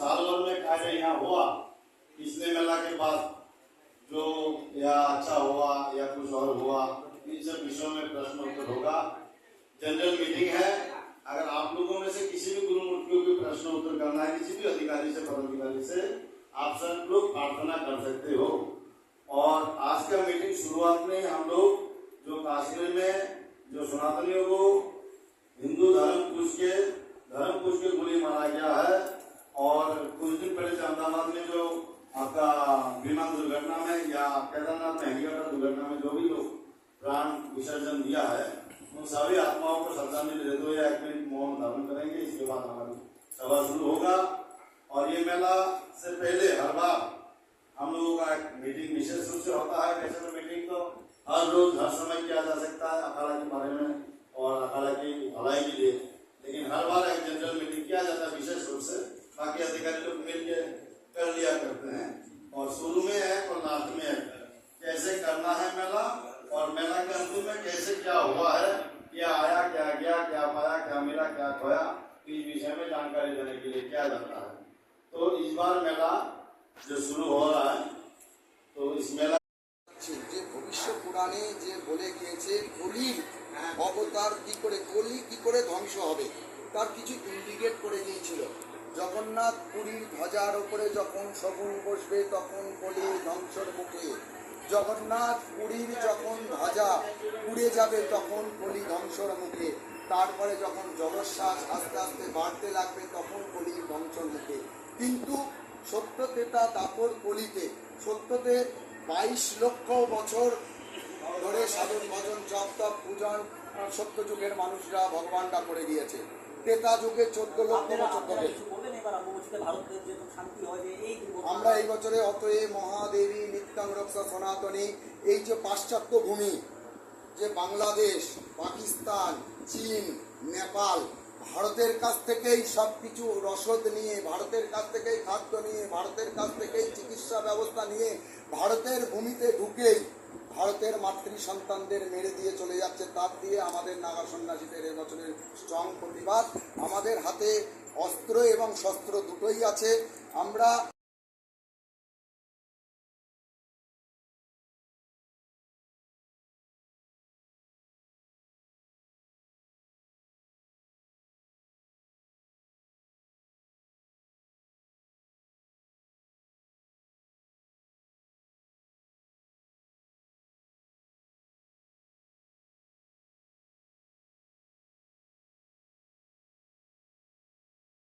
साल भर में कार्य यहाँ हुआ, पिछले मेला के बाद जो या अच्छा हुआ या कुछ और हुआ, इन सब विषयों में प्रश्न उत्तर होगा। जनरल मीटिंग है। अगर आप लोगों में से किसी भी गुरुमूर्तियों के प्रश्न उत्तर करना है, किसी भी अधिकारी से, पदाधिकारी से, आप सब लोग प्रार्थना कर सकते हो। और आज का मीटिंग शुरुआत में हम लोग जो काश्मीर में जो सनातनियों को हिंदू धर्म कुछ के गोली मारा गया है, और कुछ दिन पहले अहमदाबाद में जो आपका विमान दुर्घटना में या केदारनाथ में हेलीकॉप्टर दुर्घटना में जो भी लोग प्राण विसर्जन दिया है, उन सभी आत्माओं को श्रद्धांजलि देते हुए 1 मिनट मौन धारण करेंगे। इसके बाद हमारी सभा शुरू होगा। और ये मेला से पहले हर बार हम लोगों का एक मीटिंग विशेष रूप से होता है। वैसे तो मीटिंग तो हर रोज हर समय किया जा सकता है अखाड़ा के बारे में और अखाड़ा की भलाई के लिए, लेकिन हर बार एक जनरल मीटिंग किया जाता है विशेष रूप से। बाकी अधिकारी लोग मिलकर कर लिया करते हैं। और शुरू में है और लास्ट में है कैसे करना है मेला, और मेला के अंत में कैसे क्या हुआ है, क्या आया, क्या गया, क्या पाया, क्या मिला, क्या खोया, इस विषय में जानकारी देने के लिए किया जाता है। तो इस बार मेला जो शुरू हो रहा है, तो इस मेला যে ভবিষ্য পুরাণে যে বলে গিয়েছে কলির অবতার কলি কি করে ধ্বংস হবে তার কিছু ইন্ডিকেট করে গিয়েছিল। জগন্নাথ পুরীর ধ্বজার উপরে যখন শগুন বসবে তখন কলি ধ্বংসর মুখে, জগন্নাথ পুরীর যখন ধ্বজা উড়ে যাবে তখন কলি ধ্বংসর মুখে, তারপরে যখন জলোচ্ছ্বাস আস্তে আস্তে বাড়তে লাগবে তখন কলির ধ্বংসর মুখে। কিন্তু সত্যতেতা দাপর কলিতে সত্যতে 22 লক্ষ বছর ধরে সাধন ভজন জপ তপ পূজন সত্য যুগের মানুষরা ভগবানটা করে গিয়েছে। ত্রেতা যুগে 14 লক্ষ বছর ধরে। আমরা এই বছরে অতএব মহাদেবী নিত্যং রক্ষা সনাতনী, এই যে পাশ্চাত্য ভূমি, যে বাংলাদেশ, পাকিস্তান, চীন, নেপাল, ভারতের কাছ থেকেই সব কিছু রসদ নিয়ে, ভারতের কাছ থেকেই খাদ্য নিয়ে, ভারতের কাছ থেকেই চিকিৎসা ব্যবস্থা নিয়ে, ভারতের ভূমিতে ঢুকেই ভারতের মাতৃ সন্তানদের মেরে দিয়ে চলে যাচ্ছে। তার দিয়ে আমাদের নাগা সন্ন্যাসীদের এবছরের স্ট্রং প্রতিবাদ। আমাদের হাতে অস্ত্র এবং শস্ত্র দুটোই আছে। আমরা